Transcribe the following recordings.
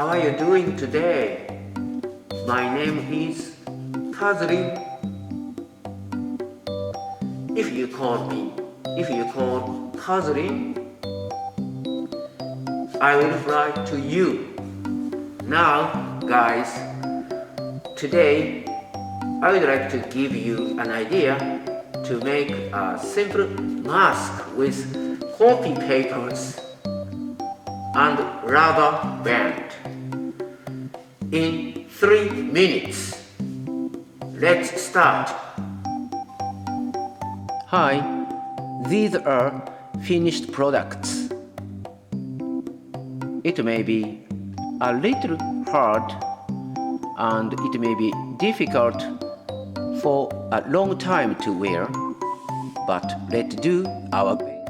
How are you doing today? My name is Kazrin. If you call Kazrin, I will reply to you. Now, guys, today I would like to give you an idea to make a simple mask with copy papers and rubber band in 3 minutes. Let's start. Hi, these are finished products. It may be a little hard and it may be difficult for a long time to wear, but let's do our best.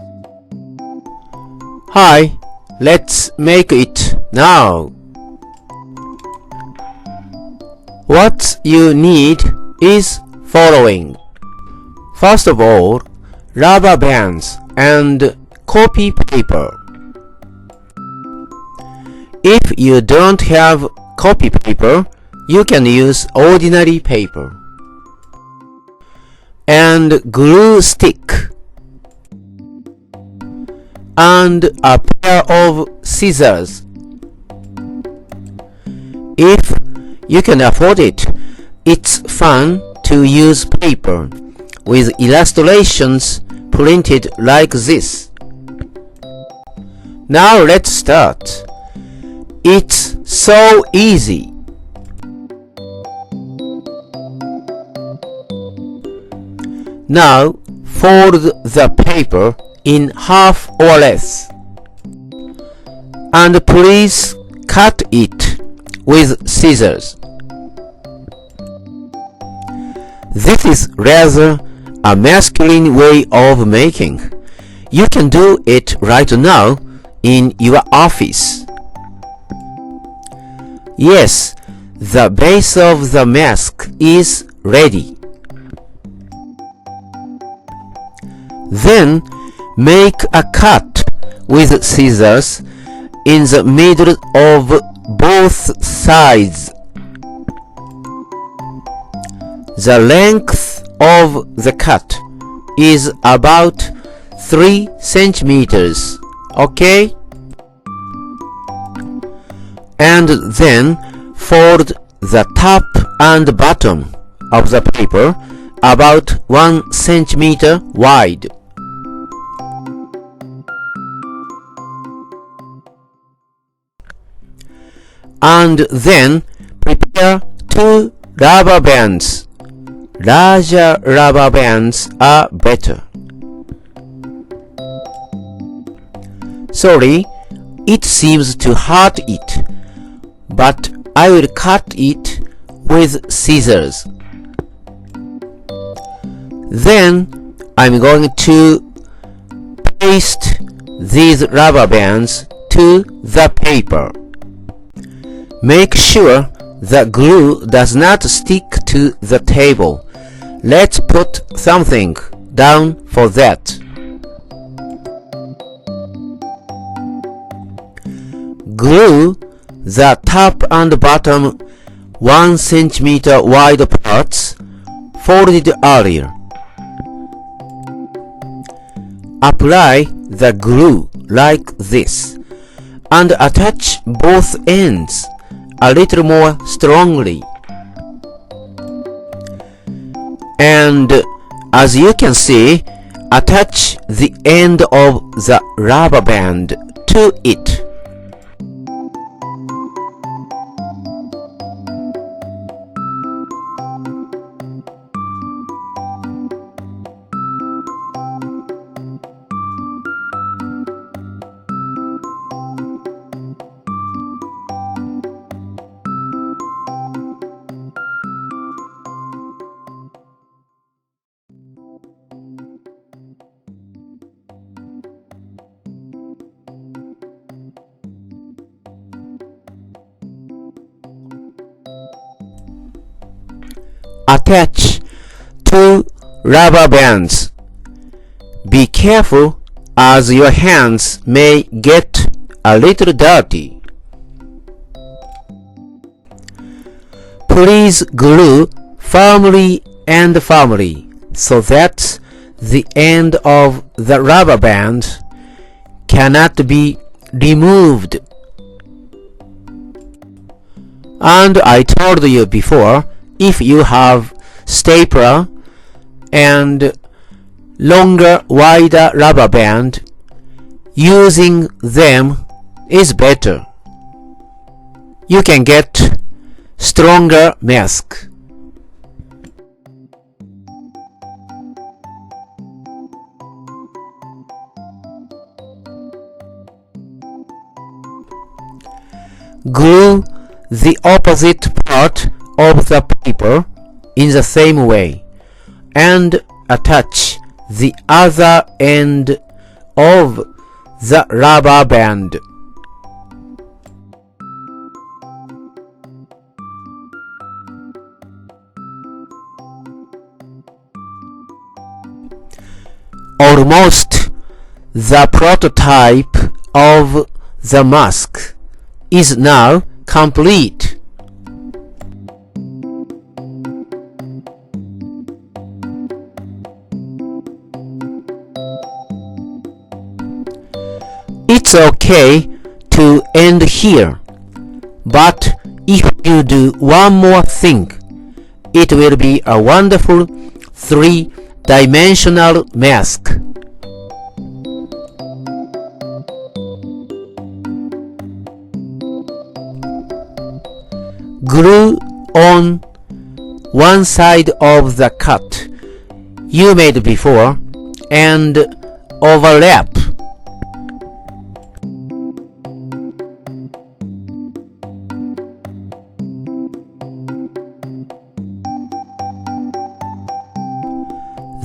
Hi, let's make it now. What you need is following. First of all, rubber bands and copy paper. If you don't have copy paper, you can use ordinary paper. And glue stick. And a pair of scissors. If you can afford it, it's fun to use paper with illustrations printed like this. Now let's start. It's so easy. Now fold the paper in half or less. And please cut it with scissors. This is rather a masculine way of making. You can do it right now in your office. Yes, the base of the mask is ready. Then make a cut with scissors in the middle of both sides. The length of the cut is about 3 centimeters, okay? And then fold the top and bottom of the paper about 1 centimeter wide. And then prepare 2 rubber bands. Larger rubber bands are better. Sorry, it seems to hurt it, but I will cut it with scissors. Then I'm going to paste these rubber bands to the paper. Make sure the glue does not stick to the table. Let's put something down for that. Glue the top and bottom 1 centimeter wide parts folded earlier. Apply the glue like this and attach both ends a little more strongly. And as you can see, attach the end of the rubber band to it. Attach 2 rubber bands. Be careful as your hands may get a little dirty. Please glue firmly and firmly so that the end of the rubber band cannot be removed. And I told you before, if you have stapler and longer, wider rubber band, using them is better. You can get stronger mask. Glue the opposite part of the paper in the same way and attach the other end of the rubber band. Almost the prototype of the mask is now complete. It's okay to end here, but if you do one more thing, it will be a wonderful three-dimensional mask. Glue on one side of the cut you made before and overlap.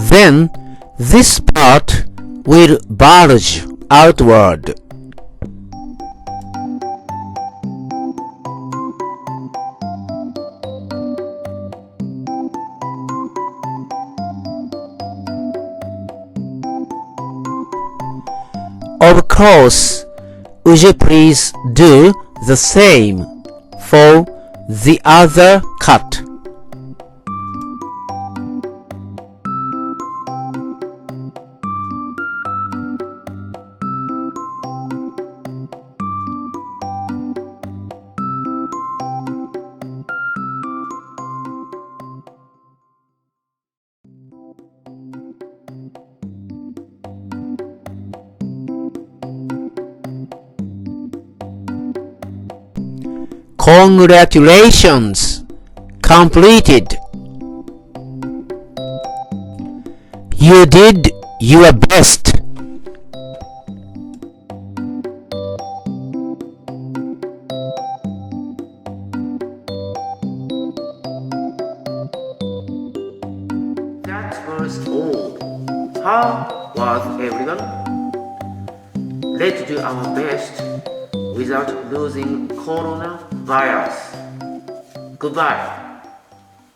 Then this part will bulge outward. Of course, would you please do the same for the other cut? Congratulations! Completed! You did your best! That was all. How was everyone? Let's do our best without losing coronavirus. Goodbye.